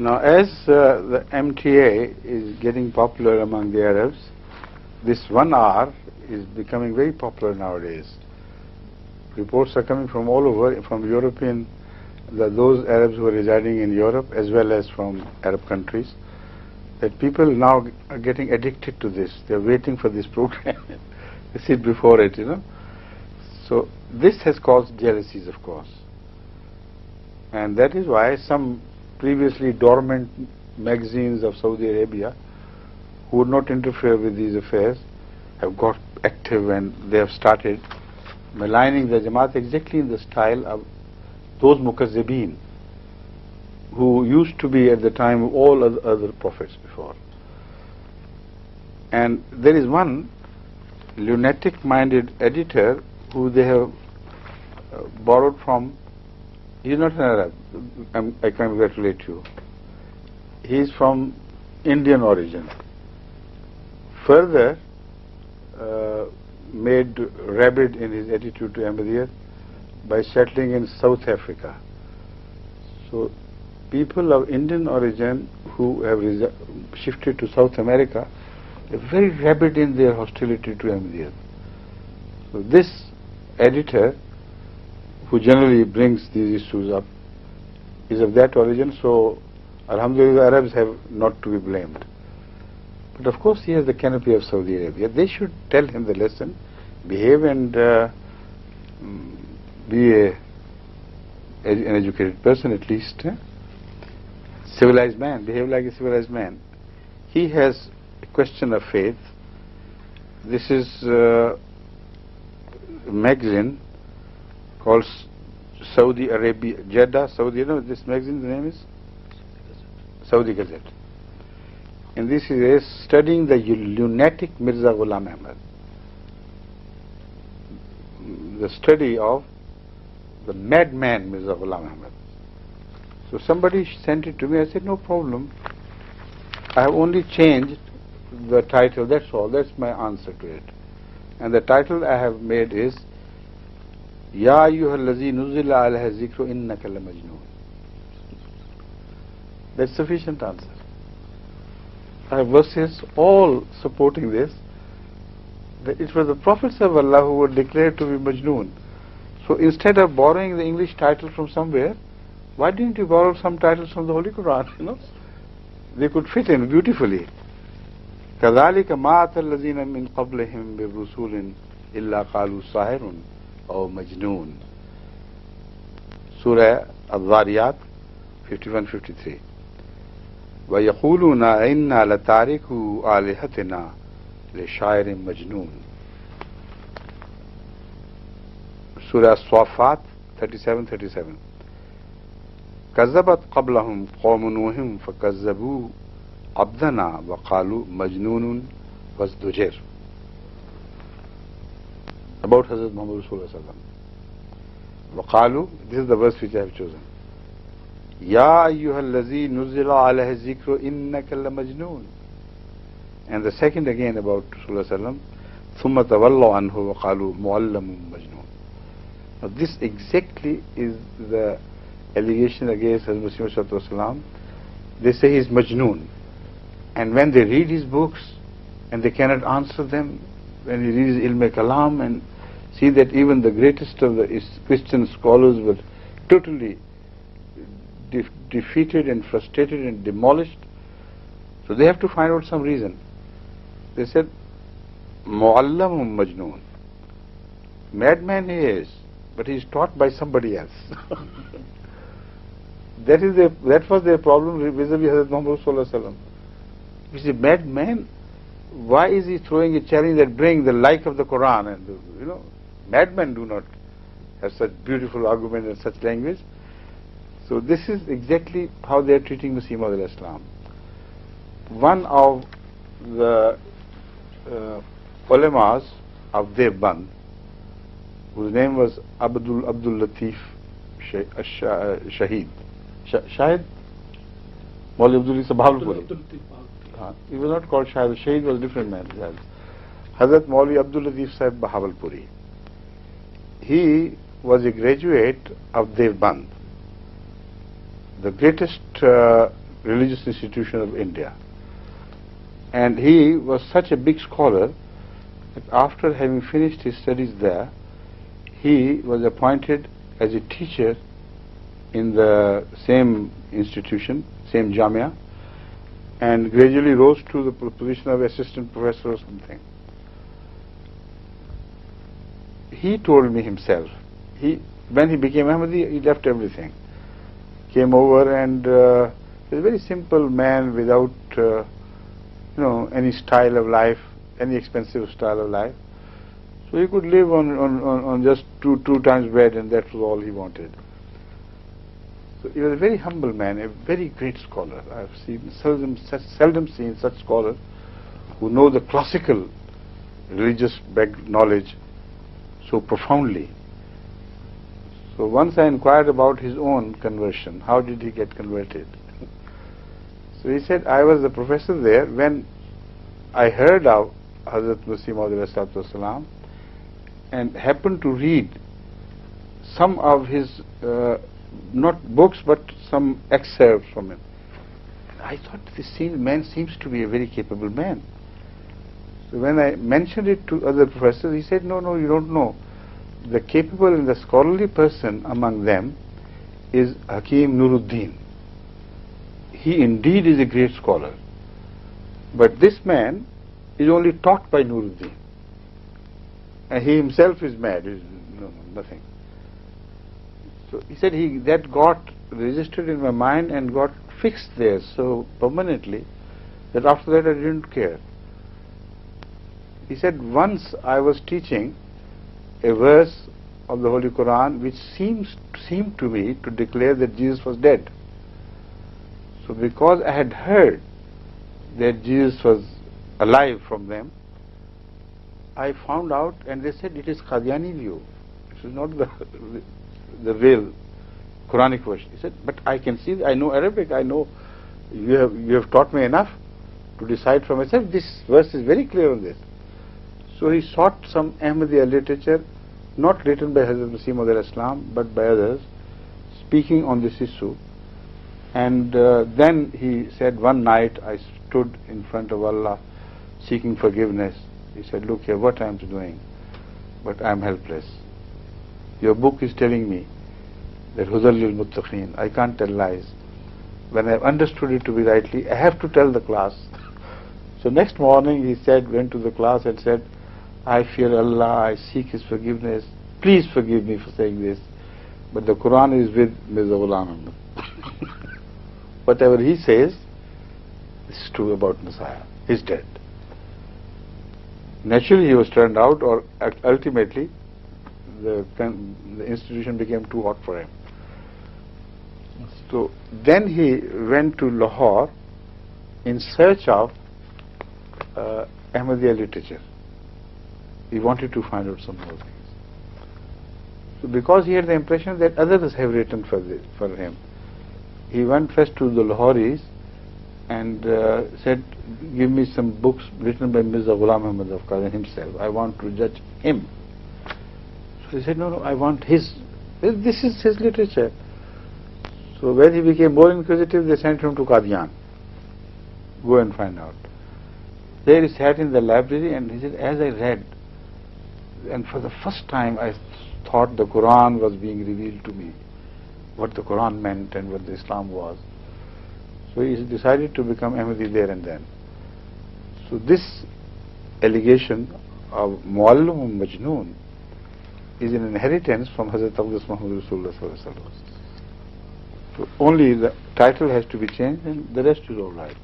Now, as the MTA is getting popular among the Arabs, this 1 hour is becoming very popular nowadays. Reports are coming from all over, from European, those Arabs who are residing in Europe as well as from Arab countries, that people now are getting addicted to this. They're waiting for this program. They sit before it, So this has caused jealousies, of course. And that is why some previously dormant magazines of Saudi Arabia, who would not interfere with these affairs, have got active, and they have started maligning the Jamaat exactly in the style of those mukazzibeen who used to be at the time of all other prophets before. And there is one lunatic-minded editor who they have borrowed from. He is not an Arab, I congratulate you. He is from Indian origin. Further made rabid in his attitude to Ahmadiyya by settling in South Africa. So people of Indian origin who have shifted to South America are very rabid in their hostility to Ahmadiyya. So this editor, who generally brings these issues up, is of that origin, so alhamdulillah the Arabs have not to be blamed. But of course he has the canopy of Saudi Arabia. They should tell him the lesson, behave and be an educated person at least. Civilized man, behave like a civilized man. He has a question of faith. This is a magazine called Saudi Arabia, Jeddah, Saudi, this magazine, the name is? Saudi Gazette. And this is studying the lunatic Mirza Ghulam Ahmad. The study of the madman Mirza Ghulam Ahmad. So somebody sent it to me. I said, no problem. I have only changed the title, that's all. That's my answer to it. And the title I have made is Ya ayyuhallazi nuzila alayhi zikru innaka lamajnoon. That's sufficient answer. I have verses all supporting this. That it was the prophets of Allah who were declared to be Majnoon. So instead of borrowing the English title from somewhere, why didn't you borrow some titles from the Holy Quran? They could fit in beautifully. كَذَلِكَ مَا أَتَى الَّذِينَ مِنْ قَبْلِهِمْ بِرُسُولٍ إِلَّا قَالُوا سَاحِرٌ أَوْ مَجْنُونَ. Surah Al-Dhariyat 51-53. وَيَقُولُونَ إِنَّا لَتَارِكُوا آلِهَتِنَا لِشَاعِرٍ مَجْنُونَ. Surah As-Saffat 37-37. كَذَّبَتْ قَبْلَهُمْ قَوْمُ نُوحٍ فَكَذَّبُوا عَبْدَنَا وَقَالُوا مَجْنُونٌ وَازْدُجِرٌ. About Hadhrat Muhammad Rasulullah. وَقَالُوا, this is the verse which I have chosen. Ya ayyuhallazi nuzila alayhi zikru innaka lamajnoon. And the second again about Rasulullah ثُمَّ تَوَلَّوْا عَنْهُ وَقَالُوا مُعَلَّمٌ مَجْنُونٌ. Now this exactly is the allegation against Hazrat Masih. They say he is Majnoon. And when they read his books and they cannot answer them, when he reads Ilm Kalam and see that even the greatest of the Christian scholars were totally defeated and frustrated and demolished, so they have to find out some reason. They said, Mu'allamum Majnoon. Madman he is, but he is taught by somebody else. That was their problem vis-a-vis Hazrat Muhammad Sallallahu Alaihi Wasallam. He's a madman. Why is he throwing a challenge that bring the like of the Quran? And madmen do not have such beautiful argument and such language. So this is exactly how they are treating Masih Maud al-Islam. One of the ulemas of Deoband, whose name was Abdul Latif Shahid. Shahid? Maulvi Abdul Bahawalpuri. He was not called Shahid. Shahid was a different man. Hazrat Maulvi Abdul Latif Sahib Bahawalpuri. He was a graduate of Deoband, the greatest religious institution of India. And he was such a big scholar that after having finished his studies there, he was appointed as a teacher in the same institution, same Jamia, and gradually rose to the position of assistant professor or something. He told me himself, when he became Ahmadi, he left everything. Came over and he was a very simple man without any style of life, any expensive style of life. So he could live on just two times bread, and that was all he wanted. So he was a very humble man, a very great scholar. I have seen seldom seen such scholars who know the classical religious knowledge so profoundly. So once I inquired about his own conversion, how did he get converted? So he said, I was the professor there when I heard of Hadhrat Mirza Ghulam Ahmad and happened to read some of his, not books, but some excerpts from him. And I thought, this man seems to be a very capable man. So when I mentioned it to other professors, he said, no, you don't know. The capable and the scholarly person among them is Hakim Nuruddin. He indeed is a great scholar. But this man is only taught by Nuruddin. And he himself is mad, nothing. So he said that got registered in my mind and got fixed there so permanently that after that I didn't care. He said, once I was teaching a verse of the Holy Quran which seemed to me to declare that Jesus was dead. So because I had heard that Jesus was alive from them, I found out, and they said it is Qadiani view. It is not the real Quranic version. He said, but I can see, I know Arabic, I know you have taught me enough to decide for myself. This verse is very clear on this. So he sought some Ahmadiyya literature, not written by Hazrat Masih Maud but by others, speaking on this issue. And then he said, one night I stood in front of Allah seeking forgiveness. He said, look here, what I am doing, but I am helpless. Your book is telling me that Hudal lil Muttaqeen, I can't tell lies. When I have understood it to be rightly, I have to tell the class. So next morning he said, went to the class and said, I fear Allah, I seek His forgiveness. Please forgive me for saying this. But the Quran is with Mirza Ghulam Ahmad. Whatever he says is true about Messiah. He's dead. Naturally he was turned out, or ultimately the institution became too hot for him. So then he went to Lahore in search of Ahmadiyya literature. He wanted to find out some more things. So because he had the impression that others have written for him, he went first to the Lahoris and said, give me some books written by Mirza Ghulam Ahmad of Qadian himself. I want to judge him. So he said, no, I want his. This is his literature. So when he became more inquisitive, they sent him to Qadian. Go and find out. There he sat in the library, and he said, as I read, and for the first time I thought the Quran was being revealed to me, what the Quran meant and what the Islam was. So he decided to become Ahmadi there and then. So this allegation of Muallim Majnoon is an inheritance from Hazrat Muhammad Rasulullah Sallallahu Alaihi Wasallam. So only the title has to be changed and the rest is all right.